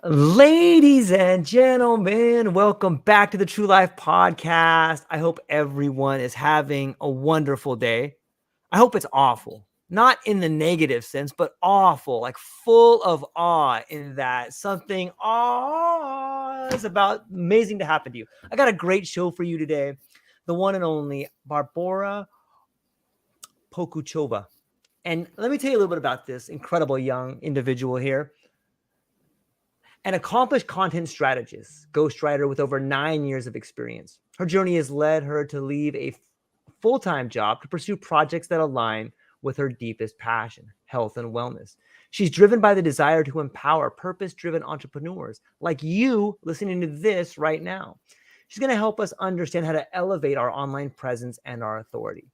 Ladies and gentlemen, welcome back to the True Life Podcast. I hope everyone is having a wonderful day. I hope it's awful, not in the negative sense, but awful, like full of awe in that something is about amazing to happen to you. I got a great show for you today. The one and only Barbora Pocuchova. And let me tell you a little bit about this incredible young individual here. An accomplished content strategist, ghostwriter with over 9 years of experience. Her journey has led her to leave a full-time job to pursue projects that align with her deepest passion, health and wellness. She's driven by the desire to empower purpose-driven entrepreneurs like you listening to this right now. She's going to help us understand how to elevate our online presence and our authority.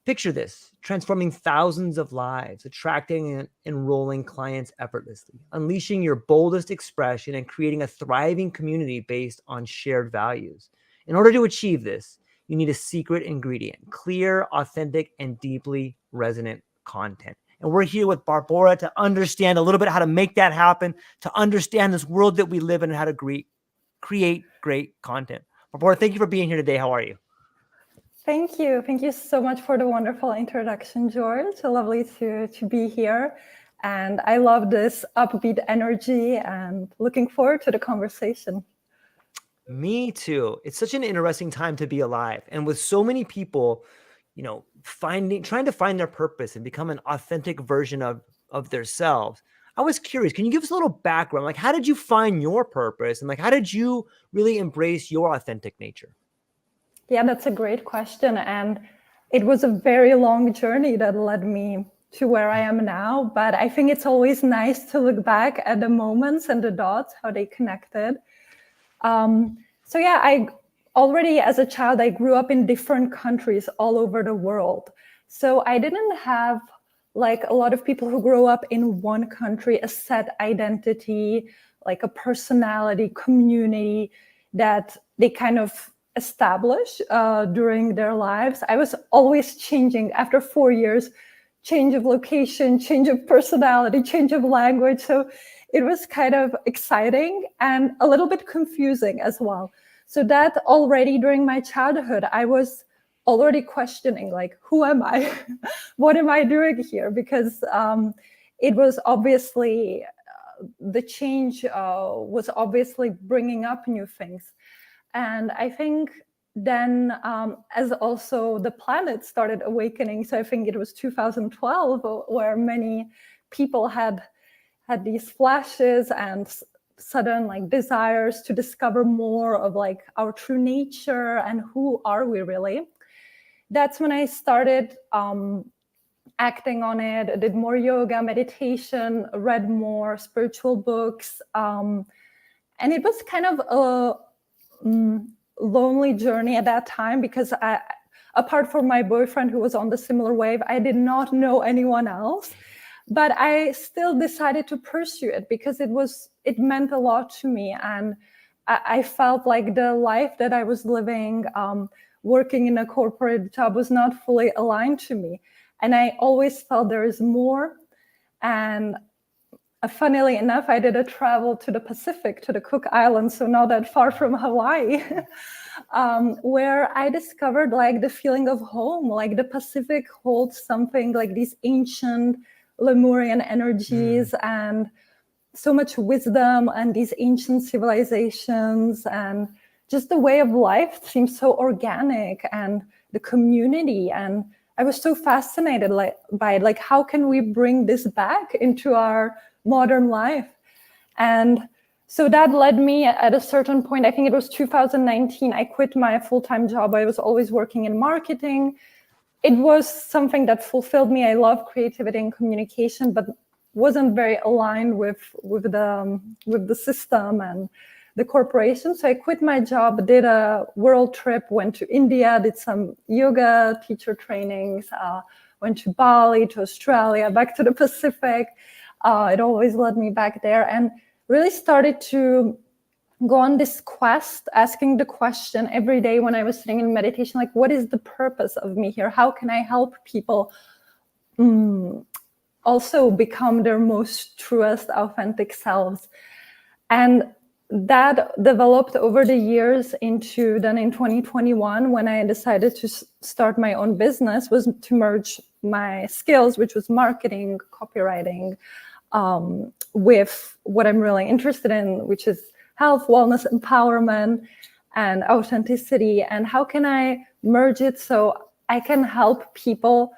Picture this: transforming thousands of lives, attracting and enrolling clients effortlessly, unleashing your boldest expression, and creating a thriving community based on shared values. In order to achieve this, you need a secret ingredient: clear, authentic, and deeply resonant content. And we're here with Barbora to understand a little bit how to make that happen, to understand this world that we live in and how to create great content. Barbora, thank you for being here today. How are you? Thank you. Thank you so much for the wonderful introduction, George. Lovely to be here. And I love this upbeat energy and looking forward to the conversation. Me too. It's such an interesting time to be alive. And with so many people, trying to find their purpose and become an authentic version of themselves. I was curious, can you give us a little background? Like, how did you find your purpose? And like, how did you really embrace your authentic nature? Yeah, that's a great question. And it was a very long journey that led me to where I am now. But I think it's always nice to look back at the moments and the dots, how they connected. So yeah, I already as a child, I grew up in different countries all over the world. So I didn't have like a lot of people who grow up in one country, a set identity, like a personality, community that they kind of establish during their lives. I was always changing after 4 years, change of location, change of personality, change of language. So it was kind of exciting and a little bit confusing as well. So that already during my childhood, I was already questioning, like, who am I? What am I doing here? Because it was obviously, the change was obviously bringing up new things. And I think then as also the planet started awakening, so I think it was 2012 where many people had these flashes and sudden like desires to discover more of like our true nature and who are we really. That's when I started acting on it. I did more yoga, meditation, read more spiritual books. And it was kind of a lonely journey at that time because apart from my boyfriend who was on the similar wave, I did not know anyone else. But I still decided to pursue it because it meant a lot to me. And I felt like the life that I was living, working in a corporate job, was not fully aligned to me. And I always felt there is more. And funnily enough, I did a travel to the Pacific, to the Cook Islands, so not that far from Hawaii, where I discovered like the feeling of home. Like the Pacific holds something like these ancient Lemurian energies and so much wisdom and these ancient civilizations, and just the way of life seems so organic, and the community. And I was so fascinated by it. Like, how can we bring this back into our modern life? And so that led me at a certain point, I think it was 2019, I quit my full-time job. I was always working in marketing. It was something that fulfilled me. I love creativity and communication, but wasn't very aligned with the system and the corporation. So I quit my job, did a world trip, went to India, did some yoga teacher trainings, went to Bali, to Australia, back to the Pacific. It always led me back there, and really started to go on this quest, asking the question every day when I was sitting in meditation, like, what is the purpose of me here? How can I help people also become their most truest, authentic selves? And that developed over the years into then in 2021, when I decided to start my own business, was to merge my skills, which was marketing, copywriting, with what I'm really interested in, which is health, wellness, empowerment, and authenticity. And how can I merge it so I can help people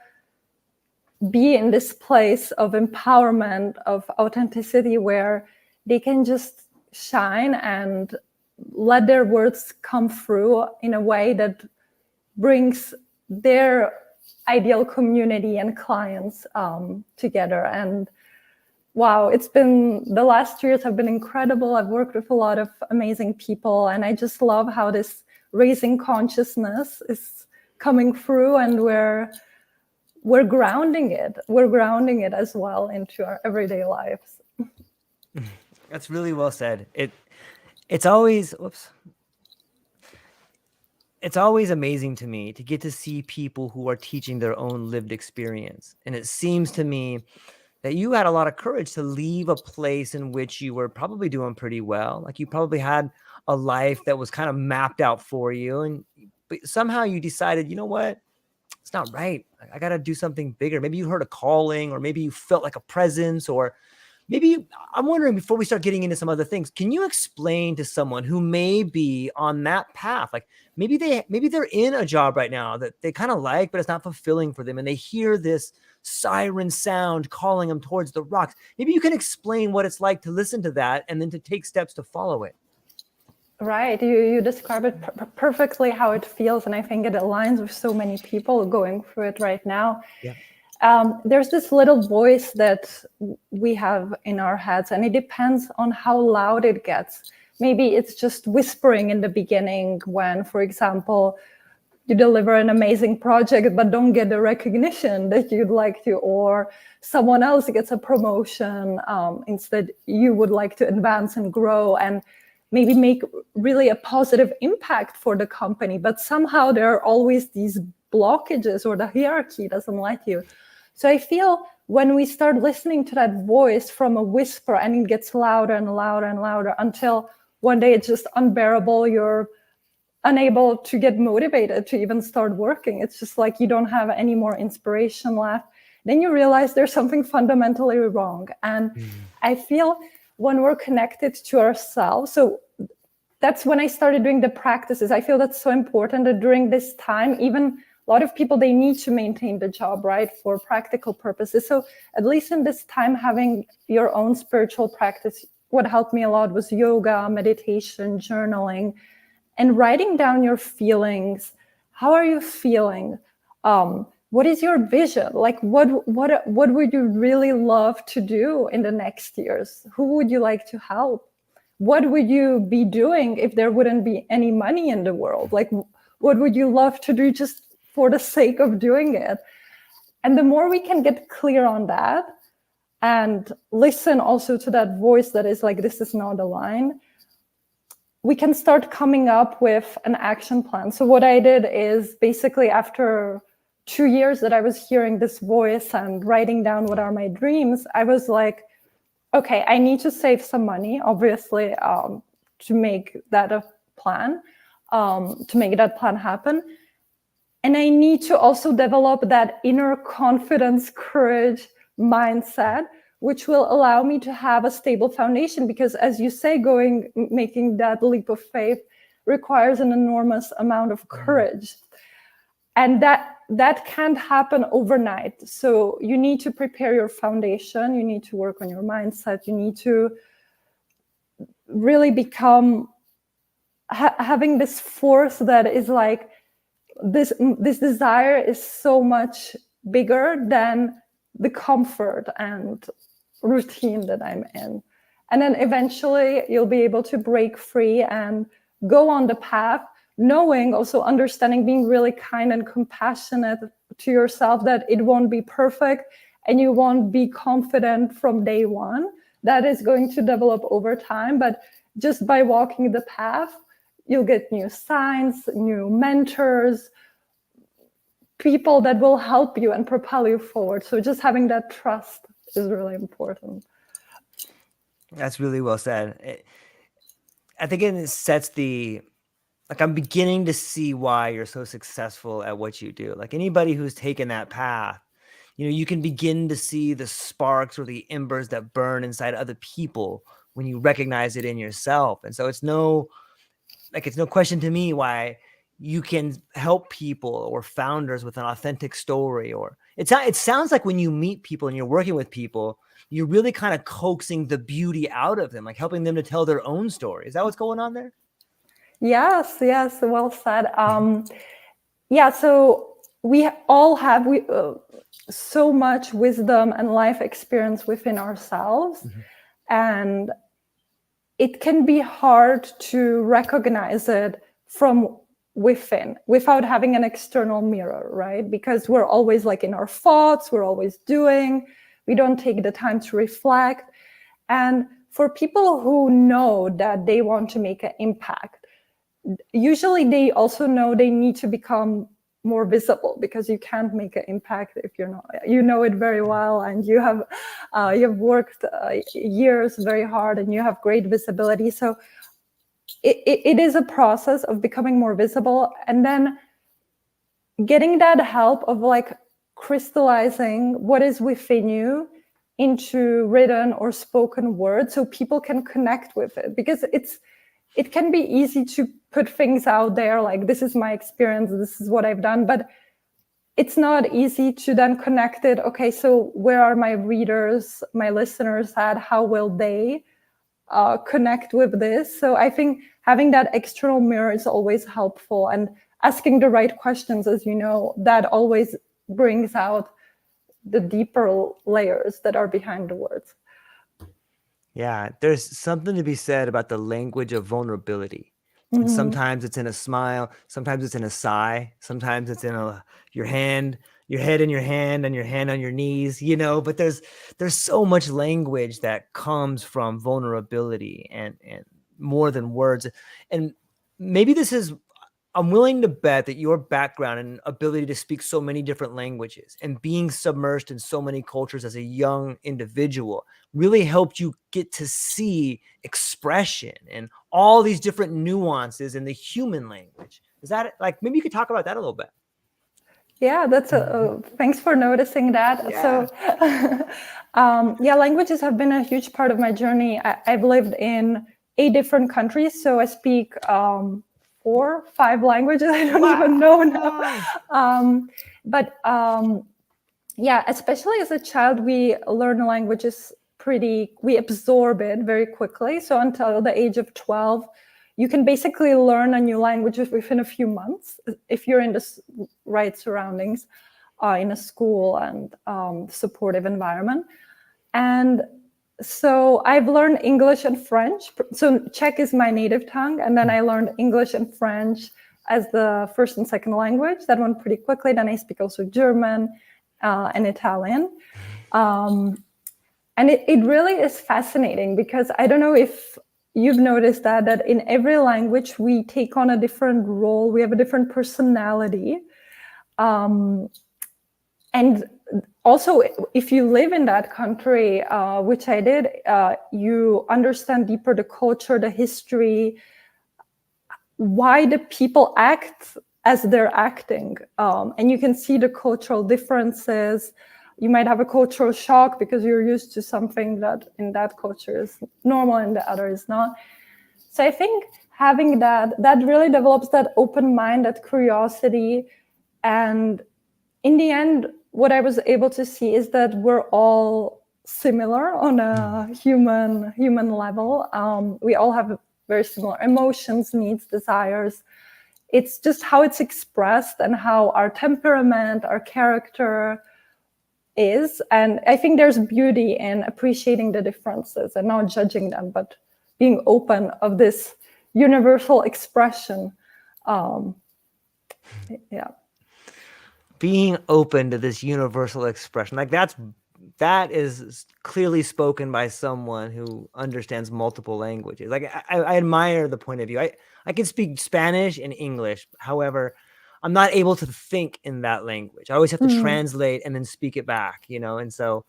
be in this place of empowerment, of authenticity, where they can just shine and let their words come through in a way that brings their ideal community and clients together. And wow, the last 2 years have been incredible. I've worked with a lot of amazing people, and I just love how this raising consciousness is coming through, and we're grounding it. We're grounding it as well into our everyday lives. That's really well said. It's always amazing to me to get to see people who are teaching their own lived experience. And it seems to me that you had a lot of courage to leave a place in which you were probably doing pretty well. Like you probably had a life that was kind of mapped out for you. But somehow you decided, you know what? It's not right. I got to do something bigger. Maybe you heard a calling, or maybe you felt like a presence, or maybe I'm wondering, before we start getting into some other things, can you explain to someone who may be on that path? Like maybe they're in a job right now that they kind of like, but it's not fulfilling for them. And they hear this siren sound calling them towards the rocks. Maybe you can explain what it's like to listen to that and then to take steps to follow it. Right. You describe it perfectly how it feels. And I think it aligns with so many people going through it right now. Yeah. There's this little voice that we have in our heads, and it depends on how loud it gets. Maybe it's just whispering in the beginning when, for example, you deliver an amazing project but don't get the recognition that you'd like to, or someone else gets a promotion. Instead, you would like to advance and grow and maybe make really a positive impact for the company. But somehow there are always these blockages, or the hierarchy doesn't let you. So I feel when we start listening to that voice from a whisper, and it gets louder and louder and louder until one day it's just unbearable, you're unable to get motivated to even start working. It's just like you don't have any more inspiration left. Then you realize there's something fundamentally wrong. And I feel when we're connected to ourselves, so that's when I started doing the practices. I feel that's so important that during this time, even a lot of people, they need to maintain the job, right, for practical purposes. So at least in this time, having your own spiritual practice, what helped me a lot was yoga, meditation, journaling, and writing down your feelings. How are you feeling? What is your vision? Like, what would you really love to do in the next years? Who would you like to help? What would you be doing if there wouldn't be any money in the world? Like, what would you love to do just for the sake of doing it? And the more we can get clear on that and listen also to that voice that is like, this is not aligned, we can start coming up with an action plan. So what I did is basically, after 2 years that I was hearing this voice and writing down what are my dreams, I was like, okay, I need to save some money, obviously, to make that a plan, to make that plan happen. And I need to also develop that inner confidence, courage, mindset, which will allow me to have a stable foundation. Because as you say, making that leap of faith requires an enormous amount of courage. And that can't happen overnight. So you need to prepare your foundation. You need to work on your mindset. You need to really become having this force that is like, this desire is so much bigger than the comfort and routine that I'm in. And then eventually you'll be able to break free and go on the path, knowing, also understanding, being really kind and compassionate to yourself, that it won't be perfect and you won't be confident from day one. That is going to develop over time. But just by walking the path, you'll get new signs, new mentors, people that will help you and propel you forward. So just having that trust is really important. That's really well said. I think it sets the, like, I'm beginning to see why you're so successful at what you do. Like anybody who's taken that path, you can begin to see the sparks or the embers that burn inside other people when you recognize it in yourself. And so it's no question to me why you can help people or founders with an authentic story. Or it sounds like when you meet people and you're working with people, you're really kind of coaxing the beauty out of them, like helping them to tell their own story. Is that what's going on there? Yes, yes, well said. Yeah, so we all have so much wisdom and life experience within ourselves, and it can be hard to recognize it from within without having an external mirror, right? Because we're always like in our thoughts, we're always doing, we don't take the time to reflect. And for people who know that they want to make an impact, usually they also know they need to become more visible, because you can't make an impact if you're not, you know it very well, and you have worked years very hard and you have great visibility. So it is a process of becoming more visible, and then getting that help of like crystallizing what is within you into written or spoken word so people can connect with it. Because it can be easy to put things out there like, this is my experience, this is what I've done, but it's not easy to then connect it. Okay, so where are my readers, my listeners at? How will they connect with this? So I think having that external mirror is always helpful, and asking the right questions, as you know, that always brings out the deeper layers that are behind the words. Yeah, there's something to be said about the language of vulnerability. And sometimes it's in a smile, sometimes it's in a sigh, sometimes it's in your hand, your head in your hand, and your hand on your knees, but there's so much language that comes from vulnerability and more than words. And maybe I'm willing to bet that your background and ability to speak so many different languages and being submerged in so many cultures as a young individual really helped you get to see expression and all these different nuances in the human language. Is that, like, maybe you could talk about that a little bit? Yeah, that's thanks for noticing that. Yeah. So, yeah, languages have been a huge part of my journey. I've lived in 8 different countries, so I speak 4, 5 languages. I don't even know now. Yeah, especially as a child, we learn languages we absorb it very quickly. So until the age of 12, you can basically learn a new language within a few months if you're in the right surroundings, in a school and supportive environment. And so I've learned English and French. So Czech is my native tongue, and then I learned English and French as the first and second language. That one pretty quickly. Then I speak also German and Italian. And it really is fascinating, because I don't know if you've noticed that in every language we take on a different role. We have a different personality. And also, if you live in that country, which I did, you understand deeper the culture, the history, why the people act as they're acting. And you can see the cultural differences. You might have a cultural shock because you're used to something that in that culture is normal and the other is not. So I think having that really develops that open mind, that curiosity. And in the end, what I was able to see is that we're all similar on a human level. We all have very similar emotions, needs, desires. It's just how it's expressed and how our temperament, our character is. And I think there's beauty in appreciating the differences and not judging them, but being open of this universal expression. Yeah. Being open to this universal expression, like that is clearly spoken by someone who understands multiple languages. Like I admire the point of view. I can speak Spanish and English. However, I'm not able to think in that language. I always have to translate and then speak it back, And so,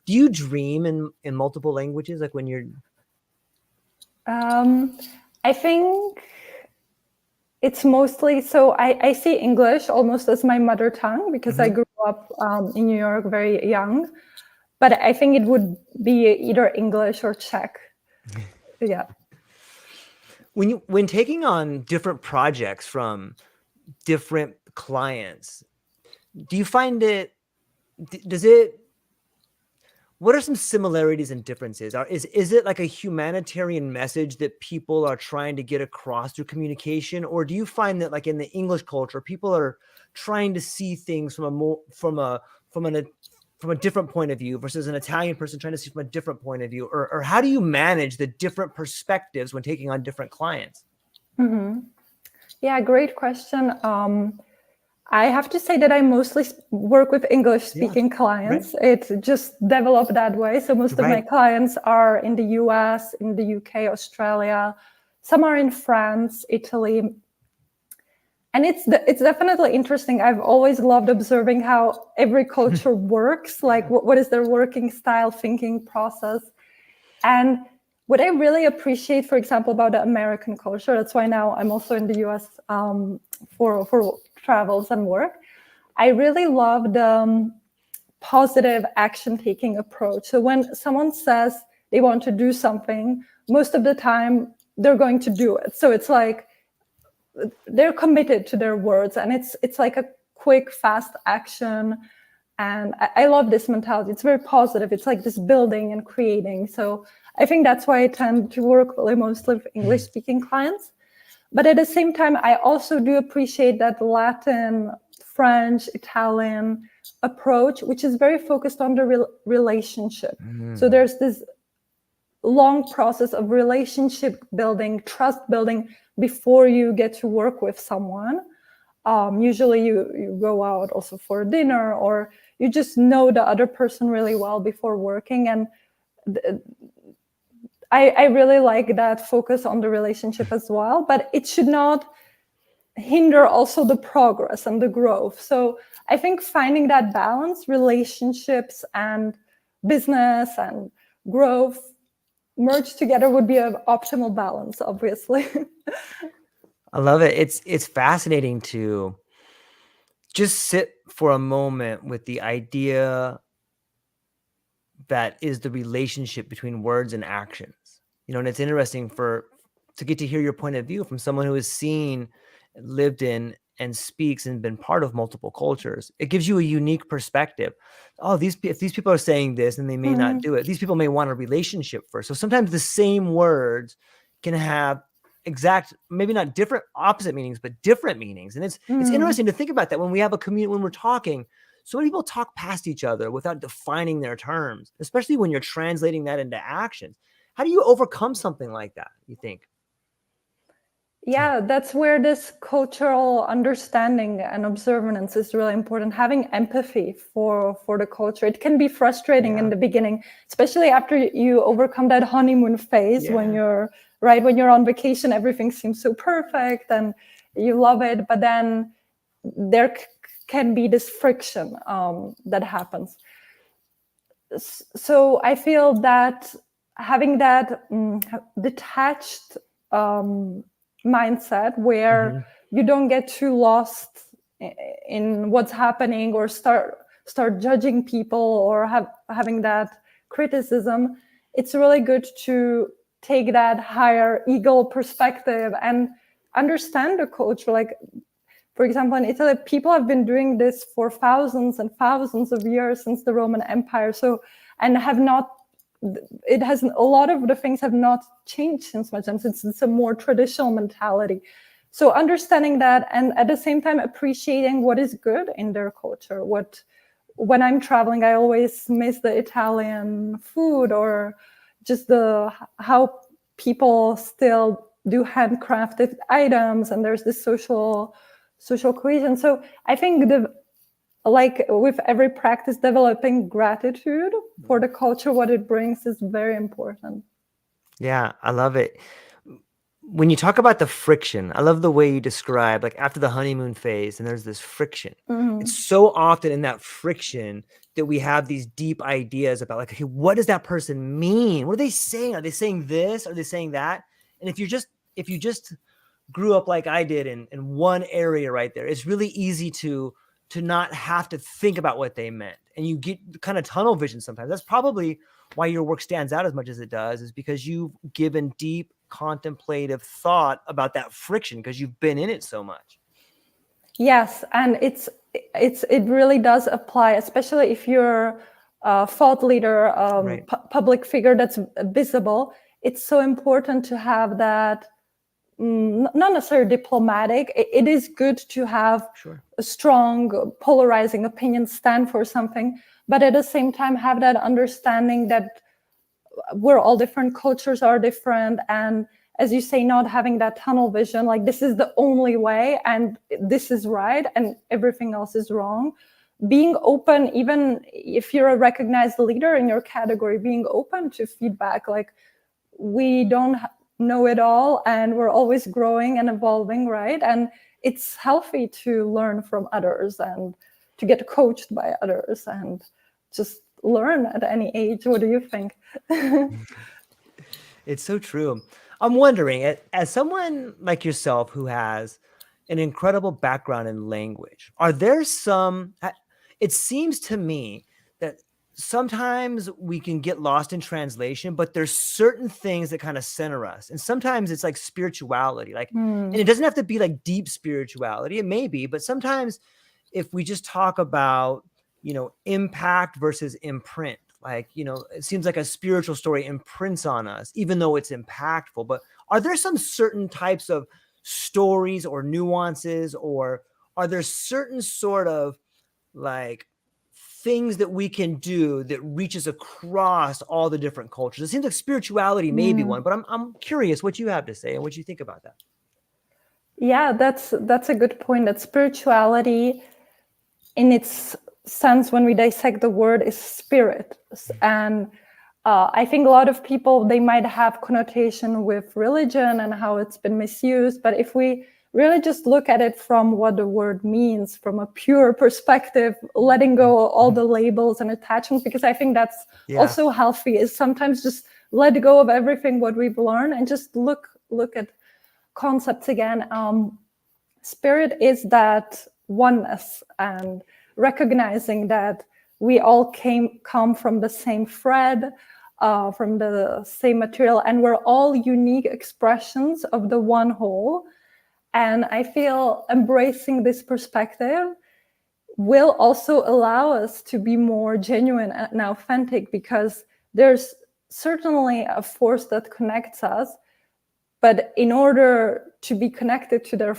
do you dream in multiple languages? Like when you're I think it's mostly, so I see English almost as my mother tongue because I grew up in New York very young. But I think it would be either English or Czech. Yeah. When taking on different projects from different clients, do you find what are some similarities and differences? Is it like a humanitarian message that people are trying to get across through communication? Or do you find that like in the English culture, people are trying to see things from a different point of view versus an Italian person trying to see from a different point of view? Or how do you manage the different perspectives when taking on different clients? Yeah, great question. I have to say that I mostly work with English-speaking clients. Right. It just developed that way. So most of my clients are in the US, in the UK, Australia. Some are in France, Italy. And it's definitely interesting. I've always loved observing how every culture works, like what is their working style, thinking process. And what I really appreciate, for example, about the American culture, that's why now I'm also in the US for travels and work. I really love the positive action-taking approach. So when someone says they want to do something, most of the time they're going to do it. So it's like they're committed to their words, and it's like a quick, fast action. And I love this mentality. It's very positive. It's like this building and creating. So I think that's why I tend to work really mostly with English-speaking clients. But at the same time, I also do appreciate that Latin, French, Italian approach, which is very focused on the relationship. So there's this long process of relationship building, trust building before you get to work with someone. Usually you go out also for dinner, or you just know the other person really well before working. And I really like that focus on the relationship as well, but it should not hinder also the progress and the growth. So I think finding that balance, relationships and business and growth merged together would be an optimal balance, obviously. I love it. It's fascinating to just sit for a moment with the idea that is the relationship between words and actions. And it's interesting to get to hear your point of view from someone who has seen, lived in, and speaks and been part of multiple cultures. It gives you a unique perspective. Oh, if these people are saying this, and they may not do it. These people may want a relationship first. So sometimes the same words can have exact, maybe not different, opposite meanings, but different meanings. And it's interesting to think about that when we have a community, when we're talking. So many people talk past each other without defining their terms, especially when you're translating that into actions. How do you overcome something like that, you think? Yeah, that's where this cultural understanding and observance is really important. Having empathy for the culture. It can be frustrating in the beginning, especially after you overcome that honeymoon phase when you're on vacation, everything seems so perfect and you love it. But then there can be this friction that happens. So I feel that having that detached mindset where you don't get too lost in what's happening or start judging people or having that criticism, it's really good to take that higher ego perspective and understand the culture. Like, for example, in Italy, people have been doing this for thousands and thousands of years since the Roman Empire. So, and have not, it has, a lot of the things have not changed since much. And it's a more traditional mentality. So understanding that, and at the same time appreciating what is good in their culture. When I'm traveling, I always miss the Italian food, or just how people still do handcrafted items, and there's this social cohesion. So I think like with every practice, developing gratitude for the culture, what it brings, is very important. Yeah, I love it. When you talk about the friction, I love the way you describe, like after the honeymoon phase and there's this friction. It's so often in that friction that we have these deep ideas about, like, okay, what does that person mean? What are they saying? Are they saying this? Are they saying that? And if you just grew up like I did in one area right there, it's really easy to not have to think about what they meant. And you get kind of tunnel vision sometimes. That's probably why your work stands out as much as it does, is because you've given deep contemplative thought about that friction because you've been in it so much. Yes, and it really does apply, especially if you're a thought leader, Right. public figure that's visible. It's so important to have that, not necessarily diplomatic. It is good to have Sure. a strong, polarizing opinion, stand for something, but at the same time have that understanding that we're all different, cultures are different, and as you say, not having that tunnel vision, like this is the only way and this is right and everything else is wrong. Being open, even if you're a recognized leader in your category, being open to feedback, like we don't know it all and we're always growing and evolving, right? And it's healthy to learn from others and to get coached by others and just learn at any age. What do you think? It's so true. I'm wondering, as someone like yourself who has an incredible background in language, are there some, it seems to me that sometimes we can get lost in translation, but there's certain things that kind of center us. And sometimes it's like spirituality, like, and it doesn't have to be like deep spirituality. It may be, but sometimes if we just talk about, impact versus imprint, like, it seems like a spiritual story imprints on us, even though it's impactful. But are there some certain types of stories or nuances, or are there certain sort of like things that we can do that reaches across all the different cultures? It seems like spirituality may be one, but I'm curious what you have to say and what you think about that. Yeah, that's a good point. That spirituality, in its sense, when we dissect the word, is spirit. And I think a lot of people, they might have connotation with religion and how it's been misused. But if we really just look at it from what the word means, from a pure perspective, letting go all the labels and attachments, because I think that's also healthy, is sometimes just let go of everything what we've learned and just look at concepts again. Spirit is that oneness and recognizing that we all come from the same thread, from the same material, and we're all unique expressions of the one whole. And I feel embracing this perspective will also allow us to be more genuine and authentic, because there's certainly a force that connects us. But in order to be connected to their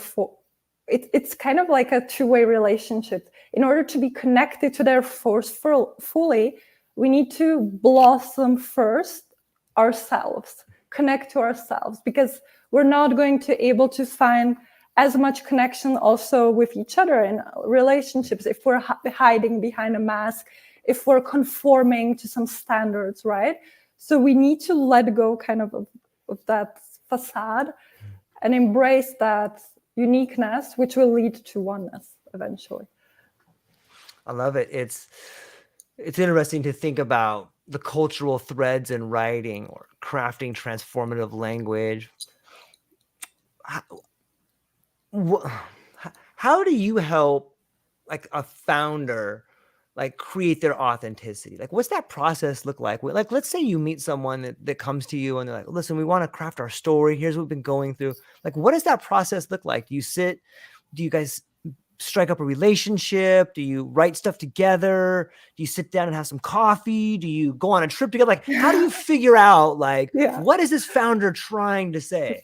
it's kind of like a two-way relationship. In order to be connected to their force fully, we need to blossom first ourselves, connect to ourselves, because we're not going to able to find as much connection also with each other in relationships if we're hiding behind a mask, if we're conforming to some standards, right? So we need to let go kind of that facade and embrace that uniqueness, which will lead to oneness eventually. I love it. It's interesting to think about the cultural threads in writing or crafting transformative language. How do you help like a founder like create their authenticity? Like, what's that process look like? Like, let's say you meet someone that comes to you and they're like, listen, we want to craft our story. Here's what we've been going through. Like, what does that process look like? Do you guys strike up a relationship? Do you write stuff together? Do you sit down and have some coffee? Do you go on a trip together? Like, how do you figure out like, what is this founder trying to say?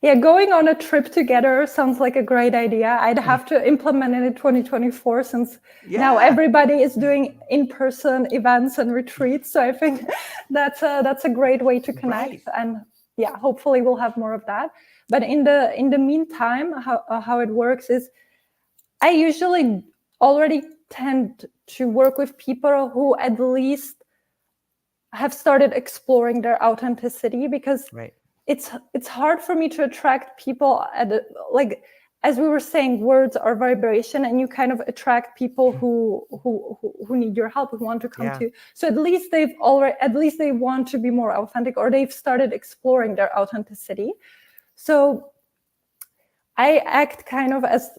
Yeah, going on a trip together sounds like a great idea. I'd have to implement it in 2024 since now everybody is doing in-person events and retreats. So I think that's a great way to connect. Right. And yeah, hopefully we'll have more of that. But in the meantime, how it works is I usually already tend to work with people who at least have started exploring their authenticity, because it's hard for me to attract people as we were saying, words are vibration, and you kind of attract people who need your help, who want to come to you. So at least they want to be more authentic, or they've started exploring their authenticity. So I act kind of as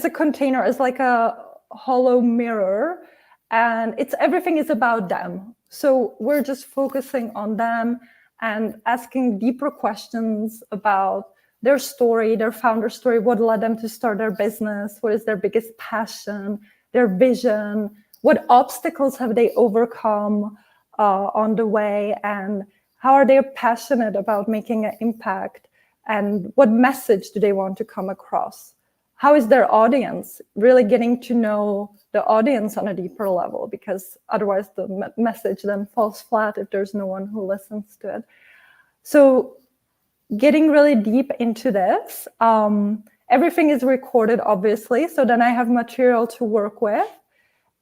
a container, as like a hollow mirror, and everything is about them. So we're just focusing on them and asking deeper questions about their story, their founder story, what led them to start their business, what is their biggest passion, their vision, what obstacles have they overcome on the way, and how are they passionate about making an impact, and what message do they want to come across? How is their audience? Really getting to know the audience on a deeper level, because otherwise the message then falls flat if there's no one who listens to it. So getting really deep into this, everything is recorded, obviously. So then I have material to work with.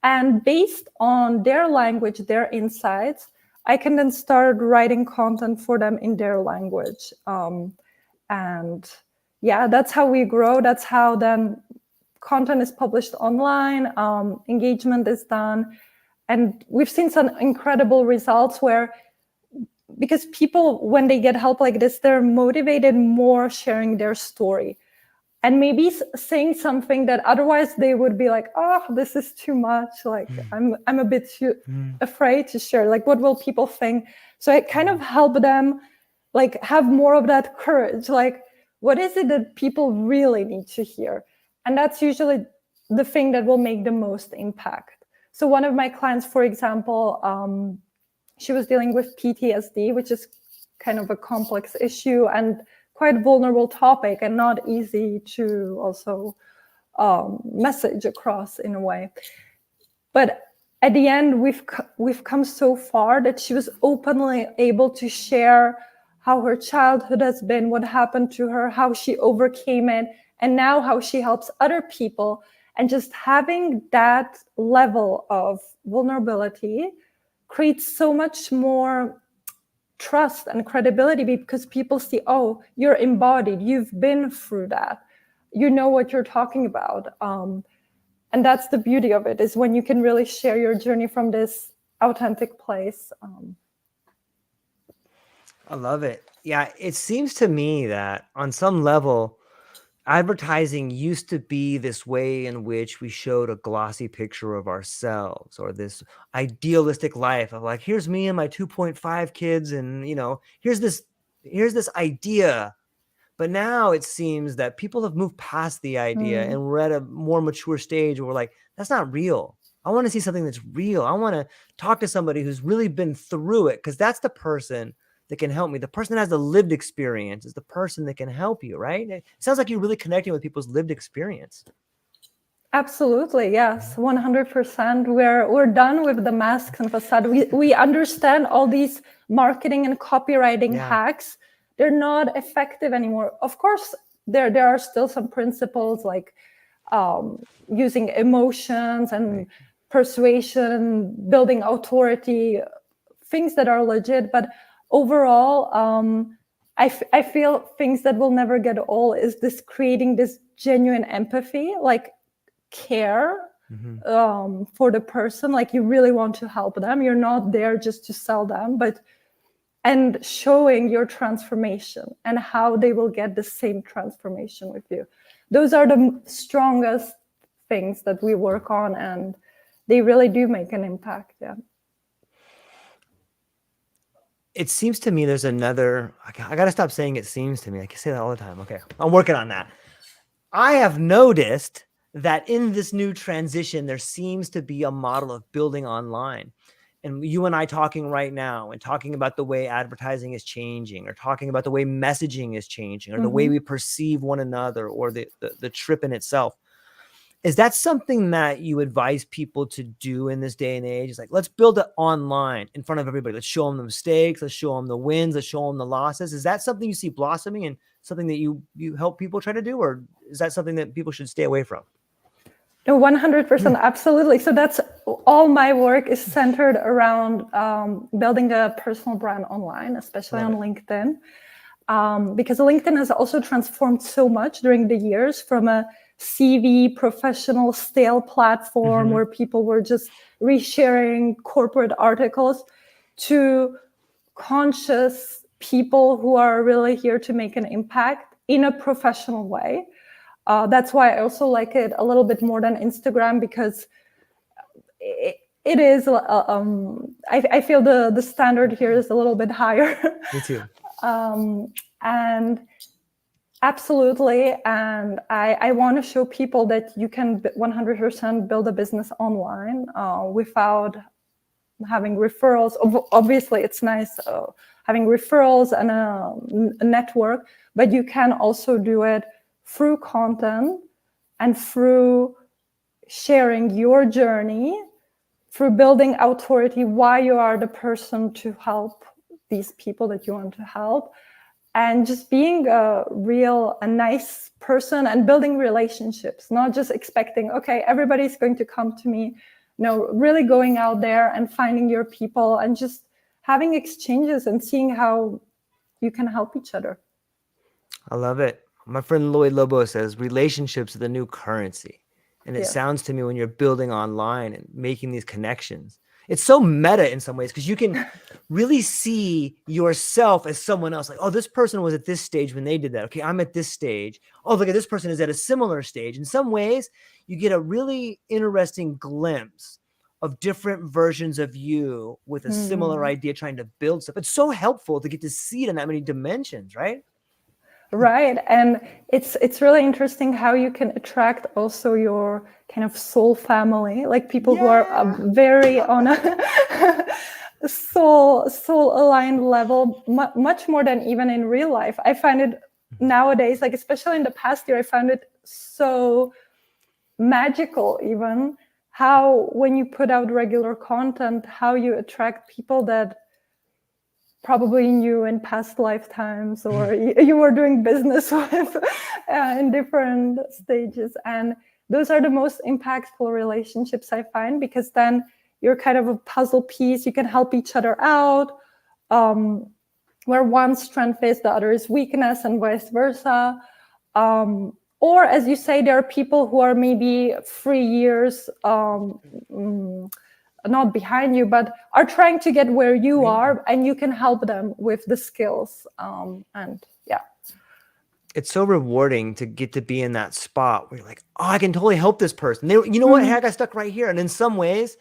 And based on their language, their insights, I can then start writing content for them in their language. And yeah, that's how we grow. That's how then content is published online, engagement is done. And we've seen some incredible results where, because people, when they get help like this, they're motivated more sharing their story. And maybe saying something that otherwise they would be like, oh, this is too much. Like, I'm a bit too afraid to share. Like, what will people think? So I kind of help them like have more of that courage. Like, what is it that people really need to hear? And that's usually the thing that will make the most impact. So one of my clients, for example, she was dealing with PTSD, which is kind of a complex issue and quite vulnerable topic, and not easy to also message across in a way. But at the end, we've come so far that she was openly able to share how her childhood has been, what happened to her, how she overcame it, and now how she helps other people. And just having that level of vulnerability creates so much more trust and credibility, because people see, oh, you're embodied, you've been through that, you know what you're talking about. And that's the beauty of it, is when you can really share your journey from this authentic place. I love it. Yeah, it seems to me that on some level, advertising used to be this way in which we showed a glossy picture of ourselves, or this idealistic life of like, here's me and my 2.5 kids, and here's this idea. But now it seems that people have moved past the idea and we're at a more mature stage where we're like, that's not real. I want to see something that's real. I want to talk to somebody who's really been through it, because that's the person that can help me. The person that has the lived experience is the person that can help you, right? It sounds like you're really connecting with people's lived experience. Absolutely, yes, 100%. We're done with the masks and facade. We understand all these marketing and copywriting hacks. They're not effective anymore. Of course, there are still some principles like using emotions and persuasion, building authority, things that are legit. But overall, I feel things that will never get old is this creating this genuine empathy, like care for the person. Like, you really want to help them. You're not there just to sell them, and showing your transformation and how they will get the same transformation with you. Those are the strongest things that we work on, and they really do make an impact. Yeah. It seems to me there's another, I got to stop saying it seems to me. I can say that all the time. Okay, I'm working on that. I have noticed that in this new transition, there seems to be a model of building online. And you and I talking right now and talking about the way advertising is changing, or talking about the way messaging is changing, or the way we perceive one another, or the trip in itself. Is that something that you advise people to do in this day and age? It's like, let's build it online in front of everybody. Let's show them the mistakes. Let's show them the wins. Let's show them the losses. Is that something you see blossoming and something that you help people try to do? Or is that something that people should stay away from? No, 100%, absolutely. So that's all my work is centered around building a personal brand online, especially on LinkedIn. because LinkedIn has also transformed so much during the years from a CV professional stale platform where people were just resharing corporate articles to conscious people who are really here to make an impact in a professional way. That's why I also like it a little bit more than Instagram, because it is, I feel the standard here is a little bit higher. Me too. And absolutely. And I want to show people that you can 100% build a business online without having referrals. Obviously, it's nice having referrals and a network, but you can also do it through content and through sharing your journey, through building authority, why you are the person to help these people that you want to help, and just being a nice person and building relationships, not just expecting, okay, everybody's going to come to me. No, really going out there and finding your people and just having exchanges and seeing how you can help each other. I love it. My friend Lloyd Lobo says relationships are the new currency. And it sounds to me when you're building online and making these connections, it's so meta in some ways, because you can really see yourself as someone else. Like, oh, this person was at this stage when they did that. Okay, I'm at this stage. Oh, look at this person is at a similar stage. In some ways, you get a really interesting glimpse of different versions of you with a similar idea, trying to build stuff. It's so helpful to get to see it in that many dimensions, right? Right. And it's really interesting how you can attract also your kind of soul family, like people who are very on a soul aligned level, much more than even in real life. I find it nowadays, like especially in the past year, I found it so magical even how when you put out regular content, how you attract people that probably knew in past lifetimes, or you were doing business with in different stages. And those are the most impactful relationships I find, because then you're kind of a puzzle piece. You can help each other out, where one strength is, the other is weakness, and vice versa. Or as you say, there are people who are maybe 3 years not behind you, but are trying to get where you are, and you can help them with the skills. And it's so rewarding to get to be in that spot where you're like, oh, I can totally help this person. You know what? Hey, I got stuck right here. And in some ways,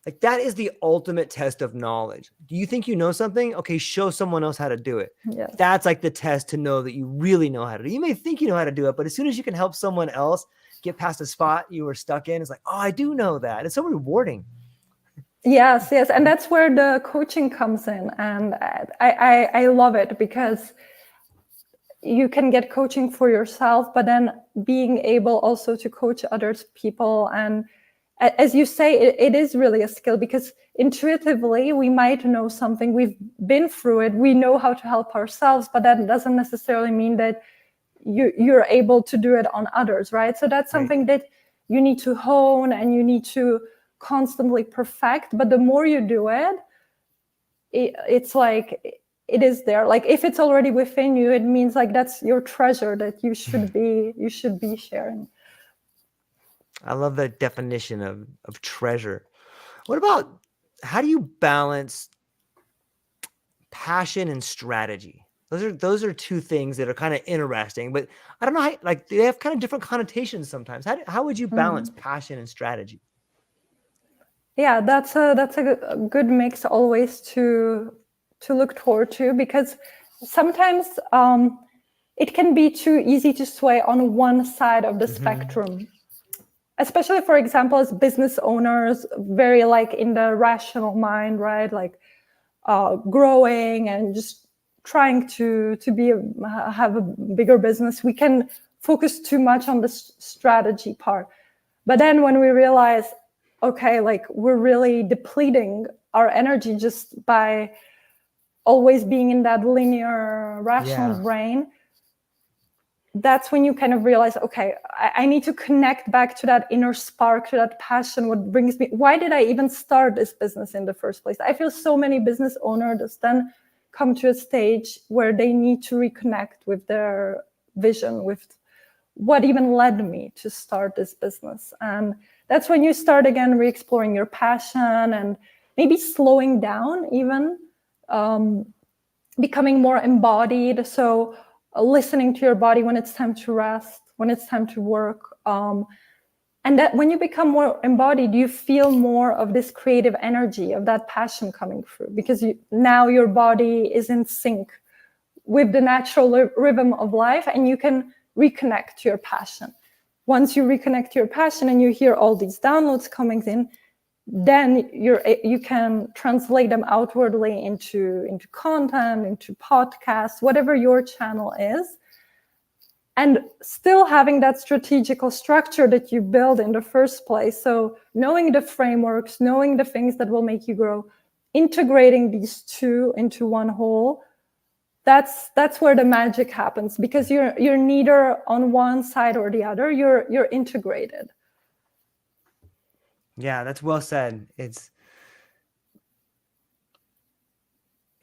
like that is the ultimate test of knowledge. Do you think you know something? Okay, show someone else how to do it. Yes. That's like the test to know that you really know how to do it. You may think you know how to do it, but as soon as you can help someone else get past a spot you were stuck in, it's like, oh, I do know that. It's so rewarding. Yes. And that's where the coaching comes in. And I love it, because you can get coaching for yourself, but then being able also to coach others people. And as you say, it is really a skill, because intuitively we might know something, we've been through it, we know how to help ourselves, but that doesn't necessarily mean that you're able to do it on others, right? So that's something that you need to hone and you need to constantly perfect. But the more you do it, it's like it is there. Like if it's already within you, it means like that's your treasure that you should be sharing. I love that definition of treasure. What about, how do you balance passion and strategy? Those are two things that are kind of interesting, but I don't know how, like they have kind of different connotations sometimes. How would you balance passion and strategy? Yeah, that's a good mix always to look toward to, because sometimes it can be too easy to sway on one side of the spectrum. Especially, for example, as business owners, very like in the rational mind, right? Like growing and just trying to have a bigger business. We can focus too much on the strategy part. But then when we realize, okay, like we're really depleting our energy just by always being in that linear, rational brain, that's when you kind of realize, okay, I need to connect back to that inner spark, to that passion, what brings me, why did I even start this business in the first place? I feel so many business owners then come to a stage where they need to reconnect with their vision, with what even led me to start this business. And that's when you start again re-exploring your passion and maybe slowing down even, becoming more embodied. So listening to your body when it's time to rest, when it's time to work. And that when you become more embodied, you feel more of this creative energy, of that passion coming through, because now your body is in sync with the natural rhythm of life, and you can reconnect to your passion. Once you reconnect to your passion and you hear all these downloads coming in, then you can translate them outwardly into content, into podcasts, whatever your channel is. And still having that strategical structure that you build in the first place. So knowing the frameworks, knowing the things that will make you grow, integrating these two into one whole, that's where the magic happens, because you're neither on one side or the other, you're integrated. Yeah, that's well said. It's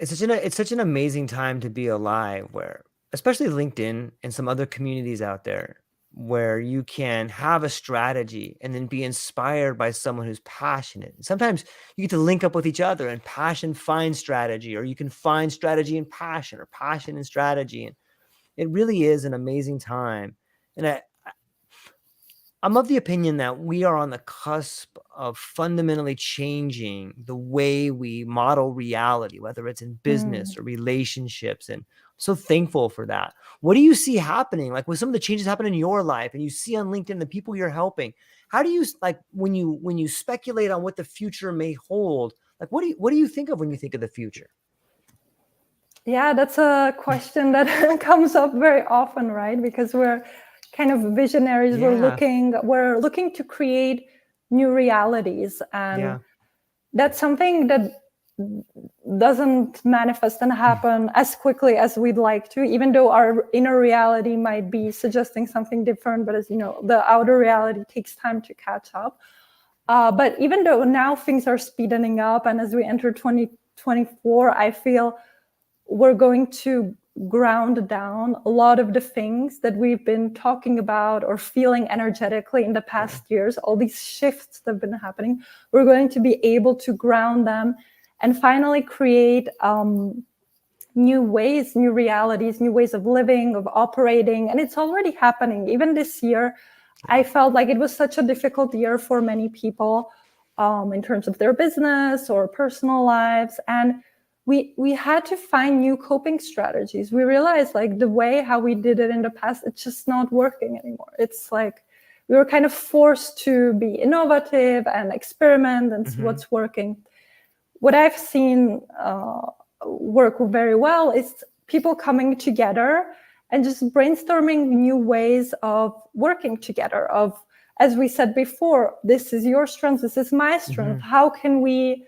such an amazing time to be alive, where especially LinkedIn and some other communities out there, where you can have a strategy and then be inspired by someone who's passionate. Sometimes you get to link up with each other, and passion finds strategy, or you can find strategy in passion, or passion in strategy. And it really is an amazing time. And I'm of the opinion that we are on the cusp of fundamentally changing the way we model reality, whether it's in business or relationships. And I'm so thankful for that. What do you see happening? Like with some of the changes happening in your life, and you see on LinkedIn the people you're helping, how do you, like, when you speculate on what the future may hold, like what do you think of when you think of the future? Yeah, that's a question that comes up very often, right? Because we're kind of visionaries. Yeah. We're looking to create new realities, and that's something that doesn't manifest and happen as quickly as we'd like to, even though our inner reality might be suggesting something different. But as you know, the outer reality takes time to catch up. But even though now things are speeding up, and as we enter 2024, I feel we're going to ground down a lot of the things that we've been talking about or feeling energetically in the past years. All these shifts that have been happening, we're going to be able to ground them and finally create new ways, new realities, new ways of living, of operating. And it's already happening. Even this year, I felt like it was such a difficult year for many people in terms of their business or personal lives. And we had to find new coping strategies. We realized, like, the way how we did it in the past, it's just not working anymore. It's like we were kind of forced to be innovative and experiment and see what's working. What I've seen work very well is people coming together and just brainstorming new ways of working together, of, as we said before, this is your strength, this is my strength. How can we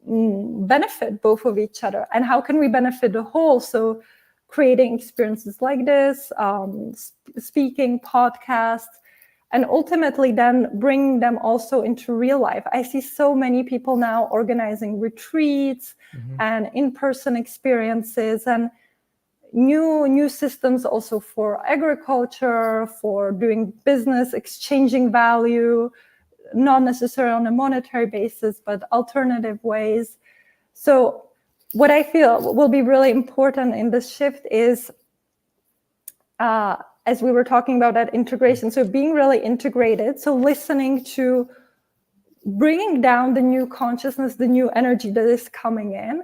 benefit both of each other, and how can we benefit the whole? So creating experiences like this, speaking, podcasts, and ultimately then bring them also into real life. I see so many people now organizing retreats and in-person experiences, and new systems also for agriculture, for doing business, exchanging value, not necessarily on a monetary basis, but alternative ways. So what I feel will be really important in this shift is, as we were talking about, that integration. So being really integrated, so listening to bringing down the new consciousness, the new energy that is coming in,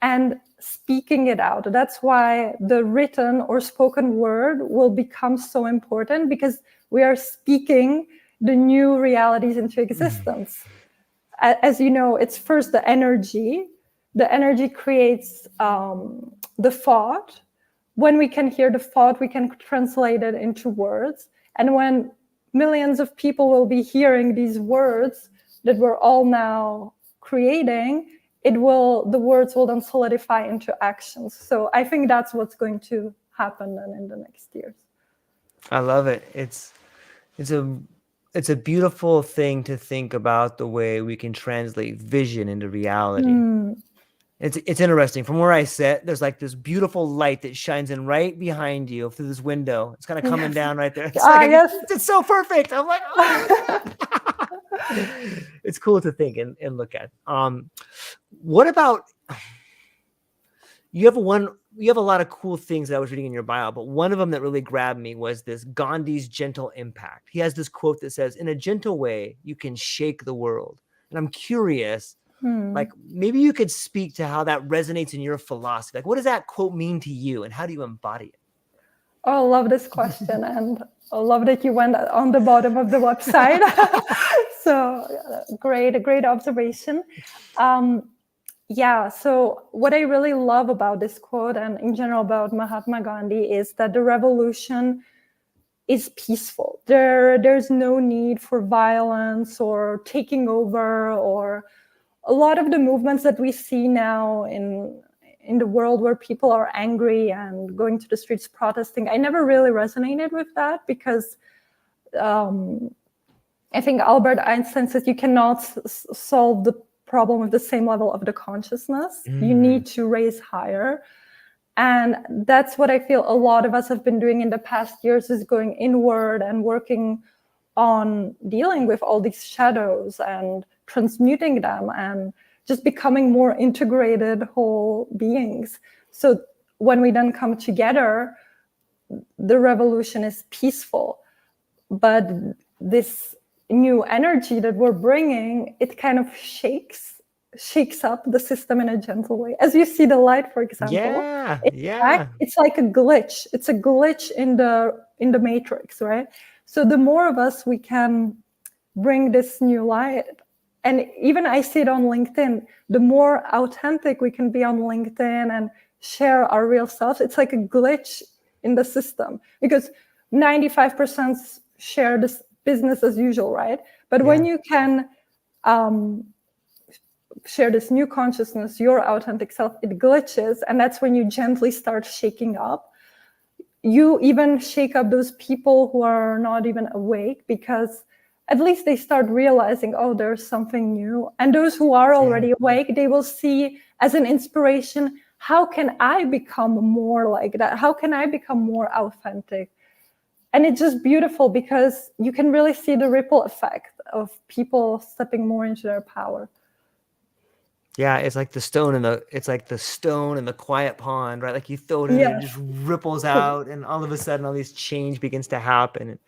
and speaking it out. That's why the written or spoken word will become so important, because we are speaking the new realities into existence. As you know, it's first the energy. The energy creates the thought. When we can hear the thought, we can translate it into words. And when millions of people will be hearing these words that we're all now creating, the words will then solidify into actions. So I think that's what's going to happen then in the next years. I love it. It's a beautiful thing to think about, the way we can translate vision into reality. It's interesting. From where I sit, there's like this beautiful light that shines in right behind you through this window. It's kind of coming down right there. It's like Yes. it's so perfect. I'm like, oh, it's cool to think and look at. What about you have a lot of cool things that I was reading in your bio, but one of them that really grabbed me was this Gandhi's gentle impact. He has this quote that says, "In a gentle way, you can shake the world." And I'm curious, like maybe you could speak to how that resonates in your philosophy. Like, what does that quote mean to you, and how do you embody it? Oh, I love this question, and I love that you went on the bottom of the website. So great observation. Yeah, so what I really love about this quote and in general about Mahatma Gandhi is that the revolution is peaceful. There's no need for violence or taking over, or a lot of the movements that we see now in the world where people are angry and going to the streets protesting. I never really resonated with that because I think Albert Einstein says you cannot solve the problem with the same level of the consciousness. You need to raise higher. And that's what I feel a lot of us have been doing in the past years, is going inward and working on dealing with all these shadows and transmuting them and just becoming more integrated whole beings. So when we then come together, the revolution is peaceful. But this new energy that we're bringing, it kind of shakes up the system in a gentle way. As you see the light, for example, it's like a glitch. It's a glitch in the matrix, right? So the more of us we can bring this new light, and even I see it on LinkedIn, the more authentic we can be on LinkedIn and share our real selves, it's like a glitch in the system, because 95% share this business as usual, right? But when you can share this new consciousness, your authentic self, it glitches, and that's when you gently start shaking up. You even shake up those people who are not even awake, because at least they start realizing, oh, there's something new. And those who are already awake, they will see as an inspiration, how can I become more like that? How can I become more authentic? And it's just beautiful because you can really see the ripple effect of people stepping more into their power. Yeah, it's like the stone in the quiet pond, right? Like you throw it in and it just ripples out, and all of a sudden all this change begins to happen.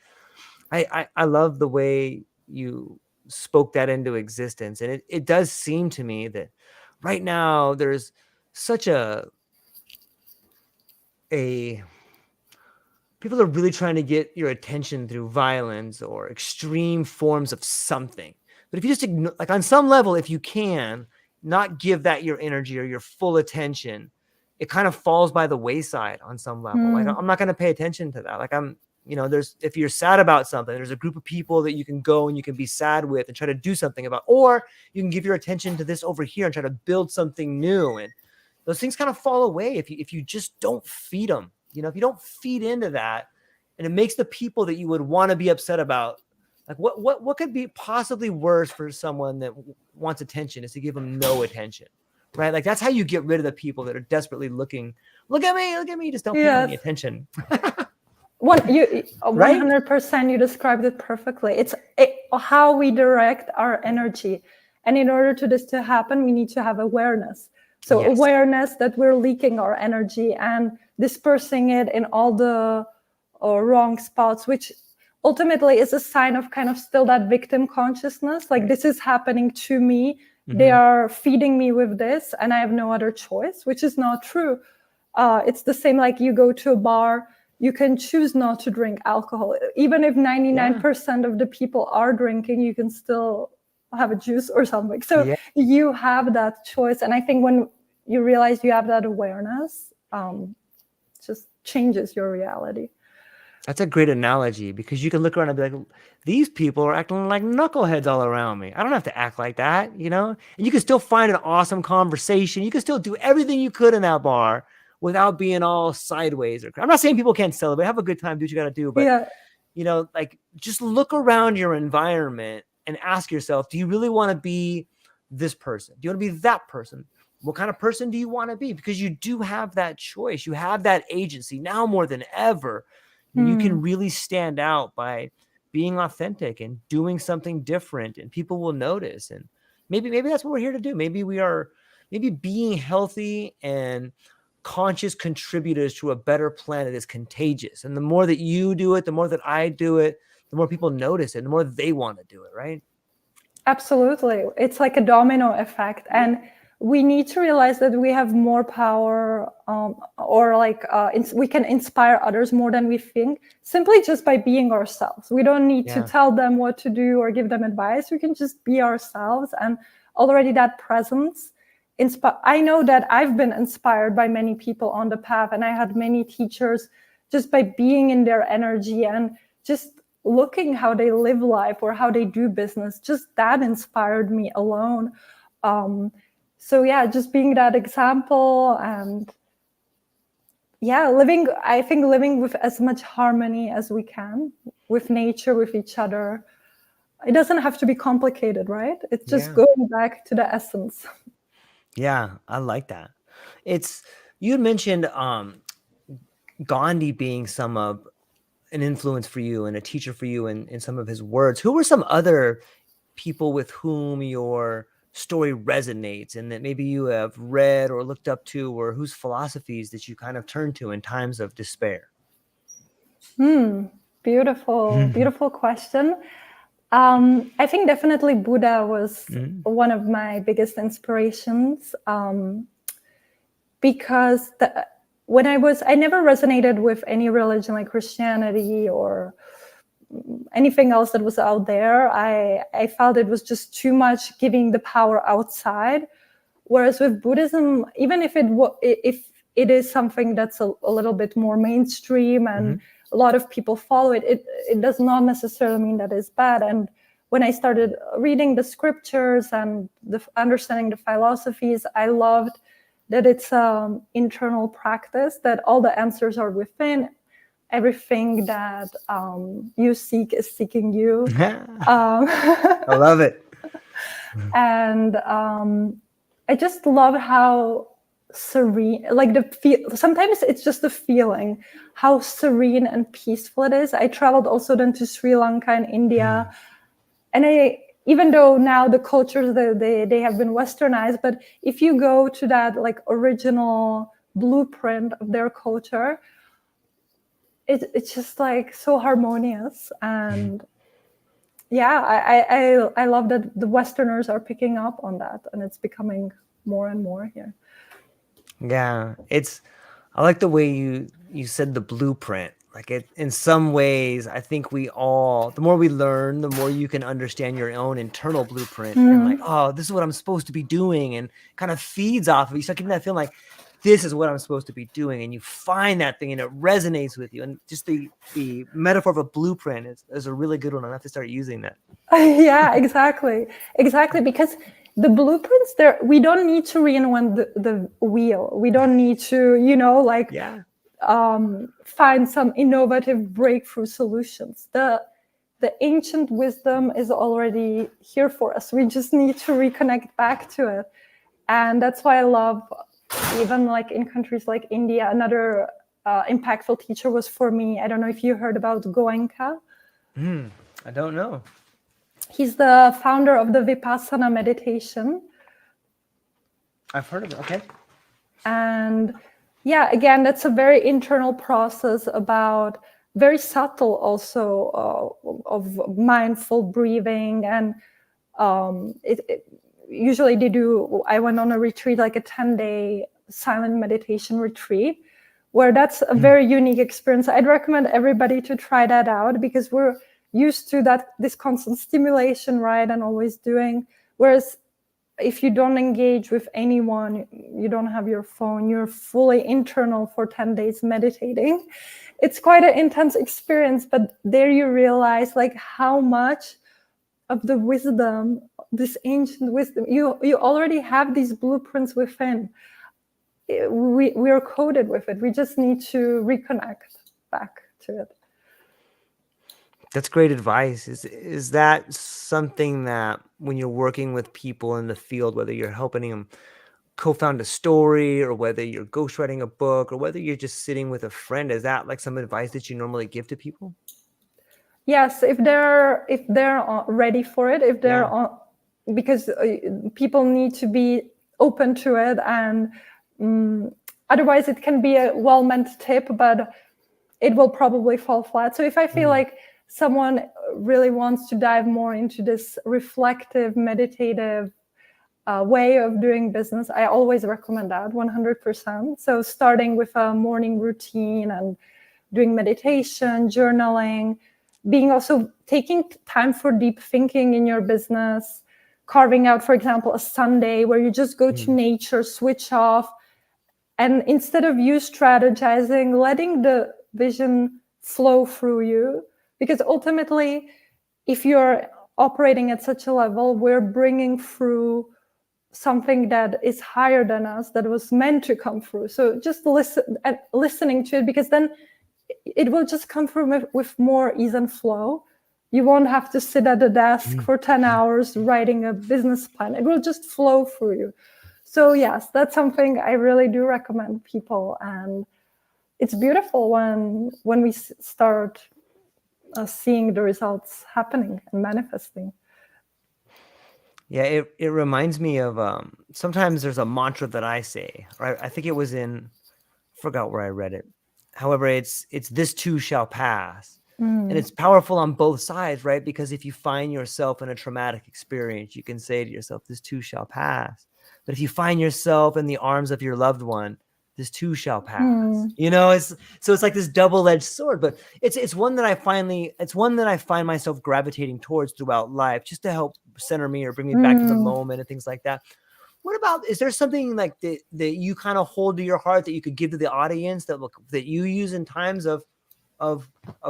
And I love the way you spoke that into existence. And it does seem to me that right now there's such a people are really trying to get your attention through violence or extreme forms of something. But if you just ignore, like on some level, if you can not give that your energy or your full attention, it kind of falls by the wayside on some level. Like I'm not going to pay attention to that. Like if you're sad about something, there's a group of people that you can go and you can be sad with and try to do something about, or you can give your attention to this over here and try to build something new. And those things kind of fall away if you just don't feed them. If you don't feed into that, and it makes the people that you would want to be upset about, like what could be possibly worse for someone that wants attention is to give them no attention, right? Like that's how you get rid of the people that are desperately looking, look at me, just don't pay any attention. 100%, you described it perfectly. It's how we direct our energy. And in order to this to happen, we need to have awareness. So awareness that we're leaking our energy and dispersing it in all the wrong spots, which ultimately is a sign of kind of still that victim consciousness. Like this is happening to me. They are feeding me with this and I have no other choice, which is not true. It's the same like you go to a bar, you can choose not to drink alcohol. Even if 99% of the people are drinking, you can still have a juice or something. So you have that choice. And I think when you realize you have that awareness, just changes your reality. That's a great analogy, because you can look around and be like, these people are acting like knuckleheads all around me. I don't have to act like that, And you can still find an awesome conversation. You can still do everything you could in that bar without being all sideways. I'm not saying people can't celebrate, have a good time, do what you got to do. But, like just look around your environment and ask yourself, do you really want to be this person? Do you want to be that person? What kind of person do you want to be? Because you do have that choice. You have that agency now more than ever. And you can really stand out by being authentic and doing something different, and people will notice. And maybe that's what we're here to do. Maybe being healthy and conscious contributors to a better planet is contagious. And the more that you do it, the more that I do it, the more people notice it, the more they want to do it, right? Absolutely. It's like a domino effect. And we need to realize that we have more power, we can inspire others more than we think, simply just by being ourselves. We don't need to tell them what to do or give them advice. We can just be ourselves. And already that presence, I know that I've been inspired by many people on the path, and I had many teachers just by being in their energy and just looking how they live life or how they do business. Just that inspired me alone. So yeah, just being that example, and living with as much harmony as we can with nature, with each other. It doesn't have to be complicated, right? It's just going back to the essence. Yeah, I like that. You had mentioned Gandhi being an influence for you and a teacher for you in some of his words. Who were some other people with whom your story resonates and that maybe you have read or looked up to, or whose philosophies that you kind of turn to in times of despair? Beautiful question. I think definitely Buddha was one of my biggest inspirations, because I never resonated with any religion like Christianity or anything else that was out there. I felt it was just too much giving the power outside. Whereas with Buddhism, even if it is something that's a little bit more mainstream and a lot of people follow it, it does not necessarily mean that it's bad. And when I started reading the scriptures and understanding the philosophies, I loved that it's an internal practice, that all the answers are within. Everything that you seek is seeking you. I love it. And I just love how serene, sometimes it's just the feeling, how serene and peaceful it is. I traveled also then to Sri Lanka and India. And even though now the cultures, they have been westernized, but if you go to that like original blueprint of their culture, it's just like so harmonious. And yeah, I love that the Westerners are picking up on that, and it's becoming more and more here. Yeah, I like the way you said the blueprint. Like in some ways, I think the more we learn, the more you can understand your own internal blueprint and like, oh, this is what I'm supposed to be doing, and kind of feeds off of you. You start getting that feeling like, this is what I'm supposed to be doing, and you find that thing and it resonates with you. And just the metaphor of a blueprint is a really good one. I have to start using that. Yeah, exactly. Because the blueprints there, we don't need to reinvent the wheel. We don't need to, find some innovative breakthrough solutions. The ancient wisdom is already here for us. We just need to reconnect back to it. And that's why I love, even like in countries like India, another impactful teacher was for me. I don't know if you heard about Goenka. I don't know. He's the founder of the Vipassana meditation. I've heard of it. Okay. And yeah, again, that's a very internal process, about very subtle also of mindful breathing. And usually I went on a retreat, like a 10-day silent meditation retreat, where that's a very unique experience. I'd recommend everybody to try that out, because we're used to this constant stimulation, right? And always doing. Whereas if you don't engage with anyone, you don't have your phone, you're fully internal for 10 days meditating. It's quite an intense experience, but there you realize like how much of the wisdom, this ancient wisdom, you already have these blueprints within. We are coded with it. We just need to reconnect back to it. That's great advice. Is that something that when you're working with people in the field, whether you're helping them co-found a story, or whether you're ghostwriting a book, or whether you're just sitting with a friend, is that like some advice that you normally give to people? Yes, if they're ready for it, if they're Yeah. because people need to be open to it, and otherwise it can be a well-meant tip, but it will probably fall flat. So if I feel like someone really wants to dive more into this reflective, meditative way of doing business, I always recommend that 100%. So starting with a morning routine and doing meditation, journaling, being also taking time for deep thinking in your business, carving out, for example, a Sunday where you just go to nature, switch off, and instead of you strategizing, letting the vision flow through you. Because ultimately, if you're operating at such a level, we're bringing through something that is higher than us, that was meant to come through. So just listening to it, because then it will just come through with more ease and flow. You won't have to sit at a desk for 10 hours writing a business plan. It will just flow through you. So yes, that's something I really do recommend people. And it's beautiful when we start seeing the results happening and manifesting. Yeah, it reminds me of sometimes there's a mantra that I say, right? I think it was forgot where I read it. However, it's this too shall pass. And it's powerful on both sides, right? Because if you find yourself in a traumatic experience, you can say to yourself, this too shall pass. But if you find yourself in the arms of your loved one, this too shall pass. You know, it's like this double-edged sword, but it's one that I find myself gravitating towards throughout life, just to help center me or bring me back to the moment and things like that. What about, is there something like that you kind of hold to your heart that you could give to the audience that you use in times of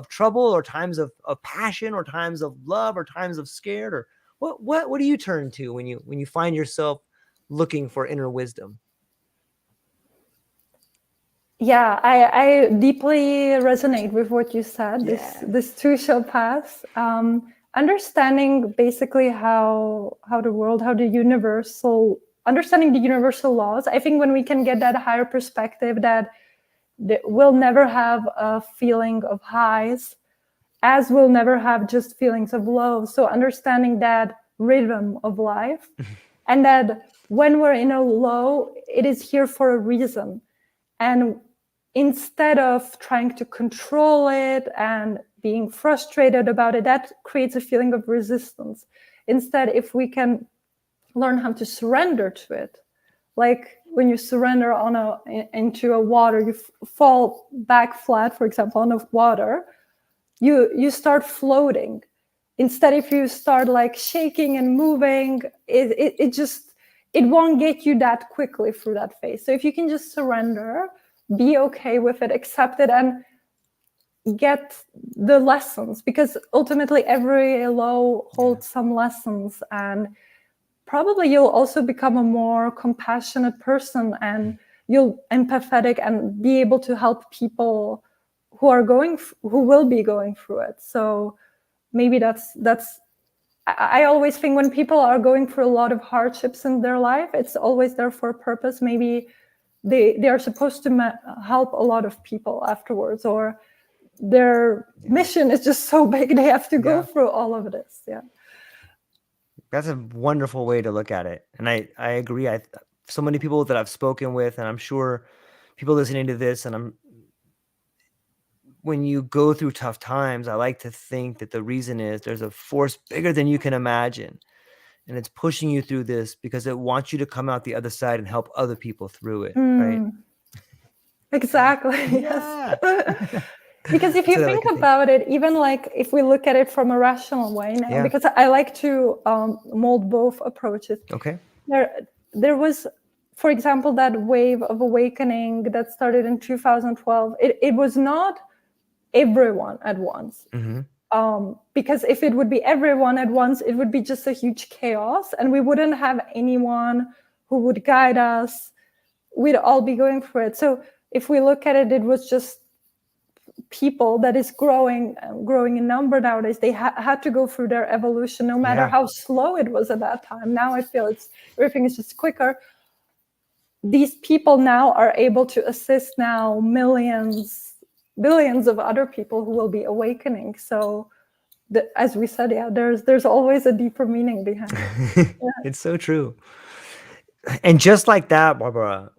trouble, or times of passion, or times of love, or times of scared, or what do you turn to when you find yourself looking for inner wisdom? Yeah, I deeply resonate with what you said. Yeah. This too shall pass. Understanding basically how the world, understanding the universal laws. I think when we can get that higher perspective, that we'll never have a feeling of highs, as we'll never have just feelings of low. So understanding that rhythm of life, and that when we're in a low, it is here for a reason. And instead of trying to control it and being frustrated about it, that creates a feeling of resistance. Instead, if we can learn how to surrender to it, like when you surrender into a water, you fall back flat, for example, on a water, you start floating. Instead, if you start like shaking and moving, it won't get you that quickly through that phase. So if you can just surrender, be okay with it, accept it, and get the lessons, because ultimately every low holds some lessons, and probably you'll also become a more compassionate person, and you'll empathetic and be able to help people who will be going through it. So maybe that's I always think when people are going through a lot of hardships in their life, it's always there for a purpose. Maybe they are supposed to help a lot of people afterwards, or their mission is just so big they have to go through all of this. Yeah, that's a wonderful way to look at it, and I agree. So many people that I've spoken with, and I'm sure people listening to this, and when you go through tough times, I like to think that the reason is there's a force bigger than you can imagine, and it's pushing you through this because it wants you to come out the other side and help other people through it, right? Exactly. Yeah. Yes. Because if you think about it, even like if we look at it from a rational way now, because I like to mold both approaches. Okay. There was, for example, that wave of awakening that started in 2012. It was not everyone at once. Because if it would be everyone at once, it would be just a huge chaos, and we wouldn't have anyone who would guide us. We'd all be going through it. So if we look at it, it was just people that is growing in number nowadays. They had to go through their evolution, no matter how slow it was at that time. Now I feel everything is just quicker. these people now are able to assist now millions, billions of other people who will be awakening. So as we said, yeah, there's always a deeper meaning behind it. Yeah. It's so true. And just like that, Barbara,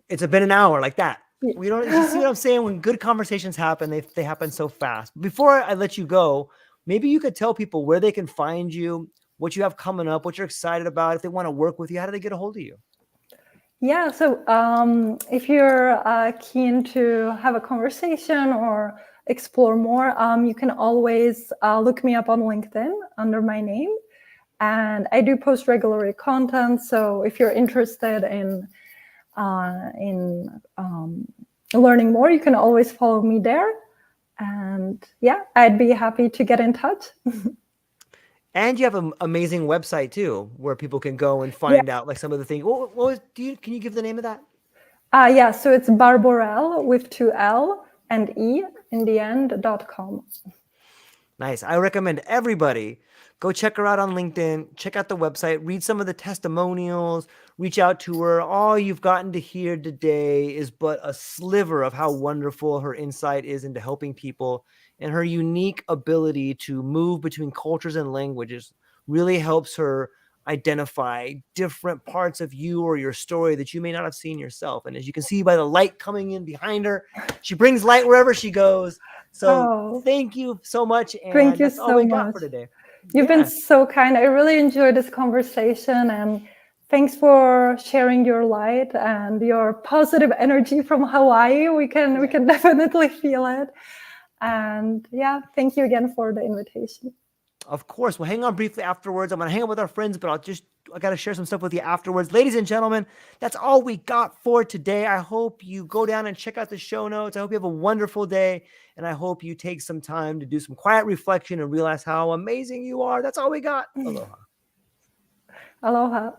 it's been an hour like that. We don't, you see what I'm saying? When good conversations happen, they happen so fast. Before I let you go, maybe you could tell people where they can find you, what you have coming up, what you're excited about. If they want to work with you, how do they get a hold of you? Yeah, so if you're keen to have a conversation or explore more, you can always look me up on LinkedIn under my name. And I do post regular content. So if you're interested in learning more, you can always follow me there. And yeah, I'd be happy to get in touch. And you have an amazing website too, where people can go and find out like some of the things. Can you give the name of that? Yeah, so it's Barborel with 2 L and E in the end.com. Nice. I recommend everybody go check her out on LinkedIn, check out the website, read some of the testimonials, reach out to her. All you've gotten to hear today is but a sliver of how wonderful her insight is into helping people, and her unique ability to move between cultures and languages really helps her identify different parts of you or your story that you may not have seen yourself. And as you can see by the light coming in behind her, she brings light wherever she goes. So thank you so much. And thank you that's so all we much. got for today. You've been so kind. I really enjoyed this conversation, and thanks for sharing your light and your positive energy from Hawaii. We can definitely feel it. And yeah, thank you again for the invitation. Of course. We'll hang on briefly afterwards. I'm going to hang out with our friends, but I got to share some stuff with you afterwards. Ladies and gentlemen, that's all we got for today. I hope you go down and check out the show notes. I hope you have a wonderful day, and I hope you take some time to do some quiet reflection and realize how amazing you are. That's all we got. Aloha. Aloha.